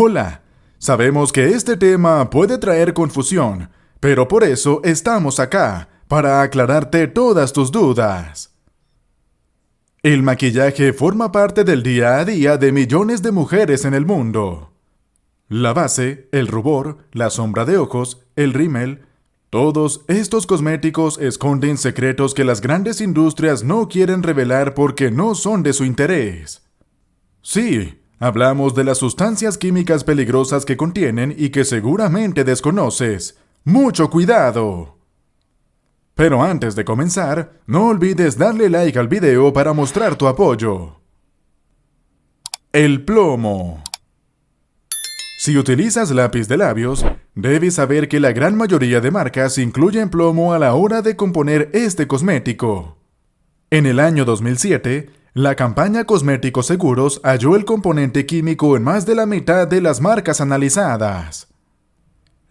Hola, sabemos que este tema puede traer confusión, pero por eso estamos acá, para aclararte todas tus dudas. El maquillaje forma parte del día a día de millones de mujeres en el mundo. La base, el rubor, la sombra de ojos, el rímel, todos estos cosméticos esconden secretos que las grandes industrias no quieren revelar porque no son de su interés. Sí, hablamos de las sustancias químicas peligrosas que contienen y que seguramente desconoces. ¡Mucho cuidado! Pero antes de comenzar, no olvides darle like al video para mostrar tu apoyo. El plomo. Si utilizas lápiz de labios, debes saber que la gran mayoría de marcas incluyen plomo a la hora de componer este cosmético. En el año 2007, la campaña Cosméticos Seguros halló el componente químico en más de la mitad de las marcas analizadas.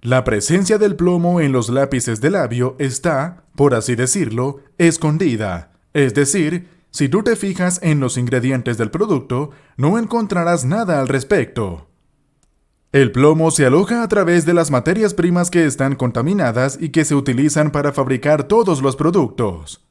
La presencia del plomo en los lápices de labio está, por así decirlo, escondida. Es decir, si tú te fijas en los ingredientes del producto, no encontrarás nada al respecto. El plomo se aloja a través de las materias primas que están contaminadas y que se utilizan para fabricar todos los productos.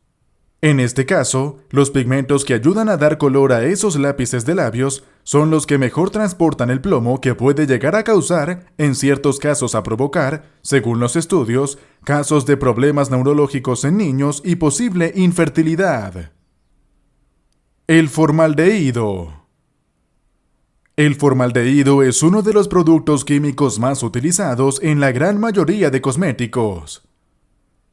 En este caso, los pigmentos que ayudan a dar color a esos lápices de labios son los que mejor transportan el plomo, que puede llegar a causar, en ciertos casos a provocar, según los estudios, casos de problemas neurológicos en niños y posible infertilidad. El formaldehído. El formaldehído es uno de los productos químicos más utilizados en la gran mayoría de cosméticos.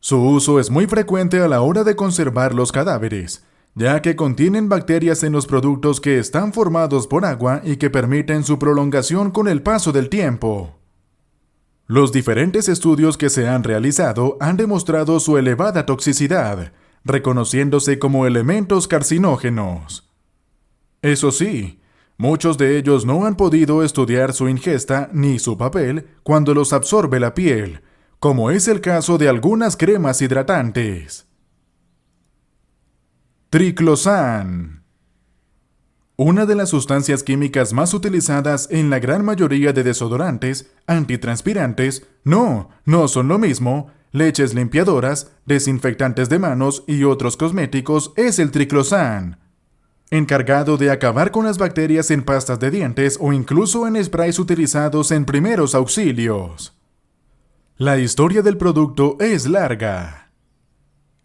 Su uso es muy frecuente a la hora de conservar los cadáveres, ya que contienen bacterias en los productos que están formados por agua y que permiten su prolongación con el paso del tiempo. Los diferentes estudios que se han realizado han demostrado su elevada toxicidad, reconociéndose como elementos carcinógenos. Eso sí, muchos de ellos no han podido estudiar su ingesta ni su papel cuando los absorbe la piel, como es el caso de algunas cremas hidratantes. Triclosan. Una de las sustancias químicas más utilizadas en la gran mayoría de desodorantes, antitranspirantes, no son lo mismo, leches limpiadoras, desinfectantes de manos y otros cosméticos, es el triclosan, encargado de acabar con las bacterias en pastas de dientes o incluso en sprays utilizados en primeros auxilios. La historia del producto es larga.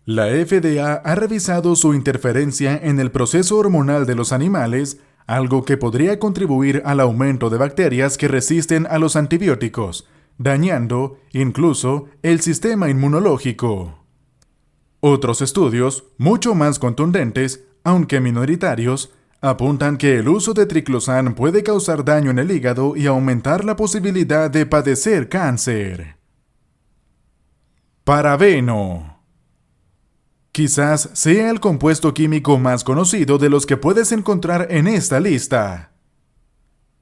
La FDA ha revisado su interferencia en el proceso hormonal de los animales, algo que podría contribuir al aumento de bacterias que resisten a los antibióticos, dañando, incluso, el sistema inmunológico. Otros estudios, mucho más contundentes, aunque minoritarios, apuntan que el uso de triclosan puede causar daño en el hígado y aumentar la posibilidad de padecer cáncer. Parabeno. Quizás sea el compuesto químico más conocido de los que puedes encontrar en esta lista.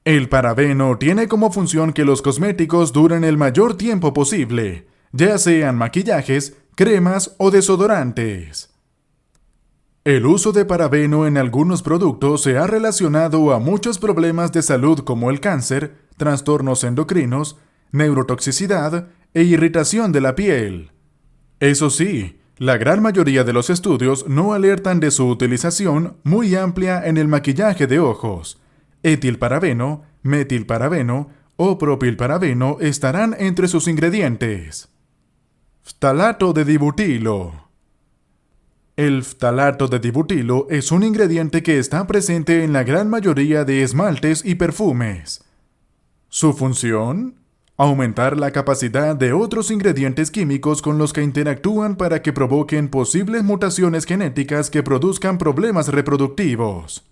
El parabeno tiene como función que los cosméticos duren el mayor tiempo posible, ya sean maquillajes, cremas o desodorantes. El uso de parabeno en algunos productos se ha relacionado a muchos problemas de salud como el cáncer, trastornos endocrinos, neurotoxicidad e irritación de la piel. Eso sí, la gran mayoría de los estudios no alertan de su utilización muy amplia en el maquillaje de ojos. Etilparabeno, metilparabeno o propilparabeno estarán entre sus ingredientes. Ftalato de dibutilo. El ftalato de dibutilo es un ingrediente que está presente en la gran mayoría de esmaltes y perfumes. ¿Su función? Aumentar la capacidad de otros ingredientes químicos con los que interactúan para que provoquen posibles mutaciones genéticas que produzcan problemas reproductivos.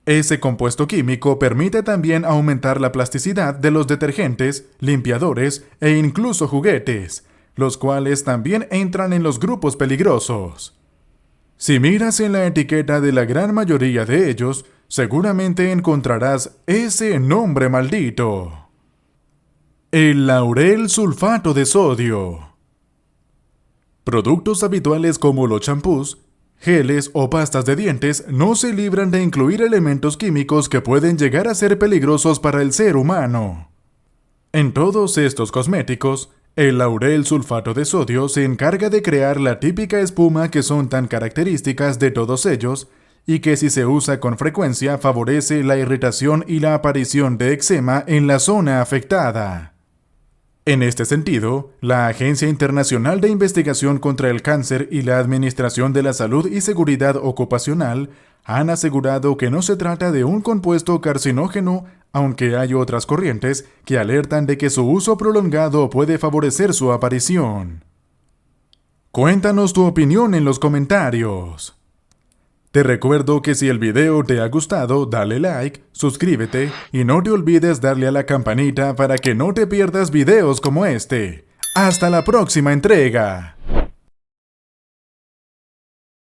Ese compuesto químico permite también aumentar la plasticidad de los detergentes, limpiadores e incluso juguetes, los cuales también entran en los grupos peligrosos. Si miras en la etiqueta de la gran mayoría de ellos, seguramente encontrarás ese nombre maldito. El laurel sulfato de sodio. Productos habituales como los champús, geles o pastas de dientes no se libran de incluir elementos químicos que pueden llegar a ser peligrosos para el ser humano. En todos estos cosméticos, el laurel sulfato de sodio se encarga de crear la típica espuma que son tan características de todos ellos y que si se usa con frecuencia favorece la irritación y la aparición de eczema en la zona afectada. En este sentido, la Agencia Internacional de Investigación contra el Cáncer y la Administración de la Salud y Seguridad Ocupacional han asegurado que no se trata de un compuesto carcinógeno, aunque hay otras corrientes que alertan de que su uso prolongado puede favorecer su aparición. Cuéntanos tu opinión en los comentarios. Te recuerdo que si el video te ha gustado, dale like, suscríbete y no te olvides darle a la campanita para que no te pierdas videos como este. ¡Hasta la próxima entrega!